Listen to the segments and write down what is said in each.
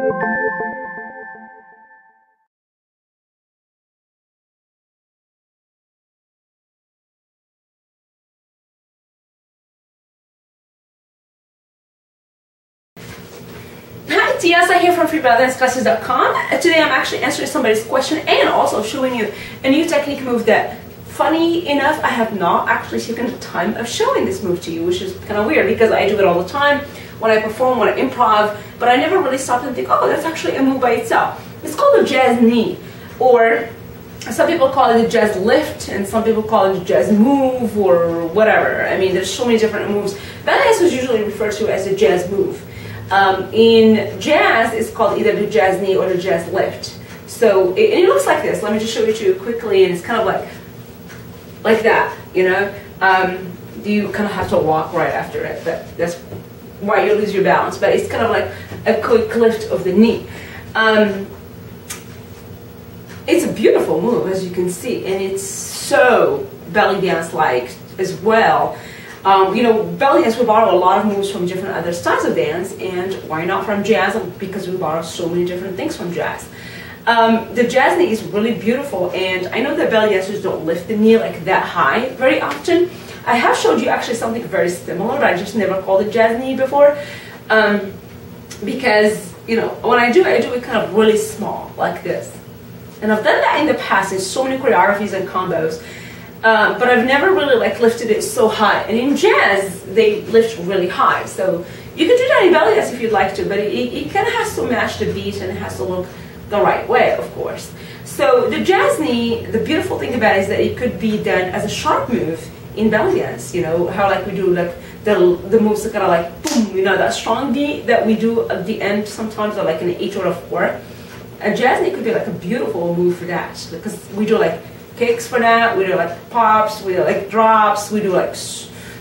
Hi, Tiasa here from Bellydance.com. Today I'm actually answering somebody's question and also showing you a new technique move that, funny enough, I have not actually taken the time of showing this move to you, which is kind of weird because I do it all the time when I perform, when I improv, but I never really stop and think, oh, that's actually a move by itself. It's called a jazz knee, or some people call it a jazz lift, and some people call it a jazz move, or whatever. I mean, there's so many different moves. Bellydance is usually referred to as a jazz move. In jazz, it's called either the jazz knee or the jazz lift. So it looks like this. Let me just show it to you quickly, and it's kind of like that, you know. You kind of have to walk right after it, but that's why you lose your balance. But it's kind of like a quick lift of the knee. It's a beautiful move, as you can see, and it's so belly dance-like as well. You know, belly dance, we borrow a lot of moves from different other styles of dance, and why not from jazz? Because we borrow so many different things from jazz. The jazz knee is really beautiful, and I know that belly dancers don't lift the knee like that high very often. I have showed you actually something very similar, but I just never called it jazz knee before, because, you know, when I do it kind of really small, like this. And I've done that in the past in so many choreographies and combos. But I've never really lifted it so high. And in jazz, they lift really high. So you can do that in belly dance if you'd like to, but it kind of has to match the beat and it has to look the right way, of course. So the jazz knee, the beautiful thing about it is that it could be done as a sharp move in belly dance. You know, how we do the moves that kind of boom, you know, that strong beat that we do at the end sometimes, or an 8 or a 4. A jazz knee could be a beautiful move for that, because we do kicks for that, we do pops, we do drops, we do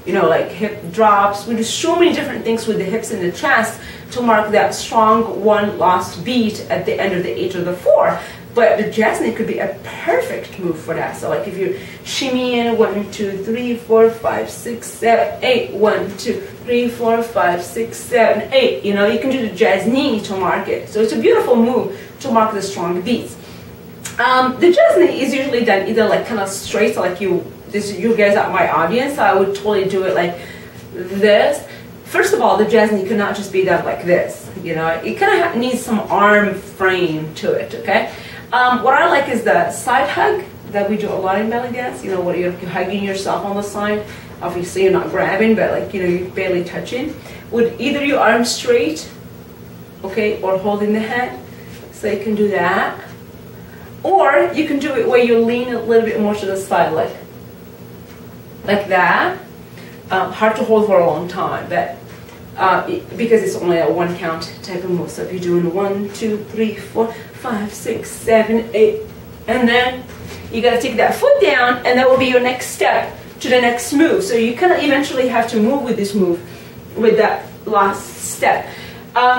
you know, hip drops. We do so many different things with the hips and the chest to mark that strong one last beat at the end of the 8 or the 4. But the jazz knee could be a perfect move for that. So if you shimmy in 1, 2, 3, 4, 5, 6, 7, 8, 1, 2, 3, 4, 5, 6, 7, 8, you know, you can do the jazz knee to mark it. So it's a beautiful move to mark the strong beats. The jazz knee is usually done either kind of straight, so you guys are my audience, so I would totally do it like this. First of all, the jazz knee cannot just be done like this, you know, it kind of needs some arm frame to it, okay? What I like is the side hug that we do a lot in belly dance, you know, where you're hugging yourself on the side. Obviously you're not grabbing, but you know, you're barely touching. With either your arm straight, okay, or holding the head, so you can do that. Or you can do it where you lean a little bit more to the side, like that. Hard to hold for a long time, but because it's only a 1 count type of move. So if you're doing 1, 2, 3, 4, 5, 6, 7, 8, and then you gotta take that foot down, and that will be your next step to the next move. So you kind of eventually have to move with this move, with that last step.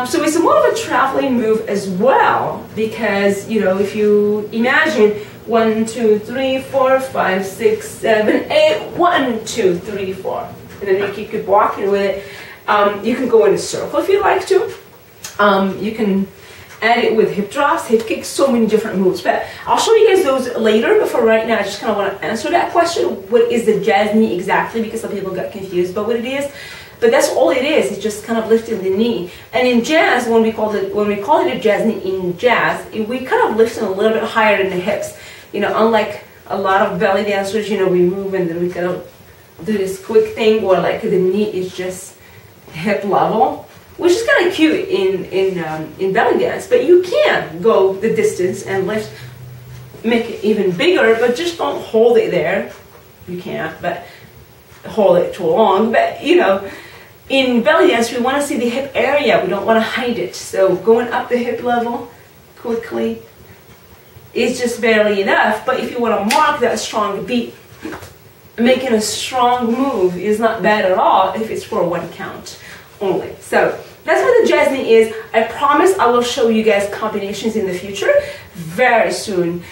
So it's more of a traveling move as well, because, you know, if you imagine 1, 2, 3, 4, 5, 6, 7, 8, 1, 2, 3, 4, and then you keep walking with it. You can go in a circle if you like to. You can add it with hip drops, hip kicks, so many different moves. But I'll show you guys those later, but for right now, I just kind of want to answer that question. What is the jazz knee exactly? Because some people got confused about what it is. But that's all it is. It's just kind of lifting the knee. And in jazz, when we call it a jazz knee in jazz, we kind of lift it a little bit higher than the hips. You know, unlike a lot of belly dancers, you know, we move and then we kind of do this quick thing where the knee is just hip level, which is kind of cute in belly dance. But you can go the distance and lift, make it even bigger, but just don't hold it there. You can't, but hold it too long. But you know, in belly dance, we want to see the hip area. We don't want to hide it. So going up the hip level quickly is just barely enough. But if you want to mark that strong beat, making a strong move is not bad at all if it's for 1 count only. So that's what the jazz knee is. I promise I will show you guys combinations in the future very soon,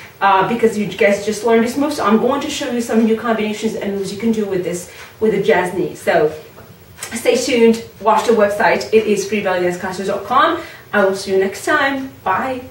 because you guys just learned this move. So I'm going to show you some new combinations and moves you can do with the jazz knee. So stay tuned, watch the website. It is freebellydanceclasses.com. I will see you next time. Bye.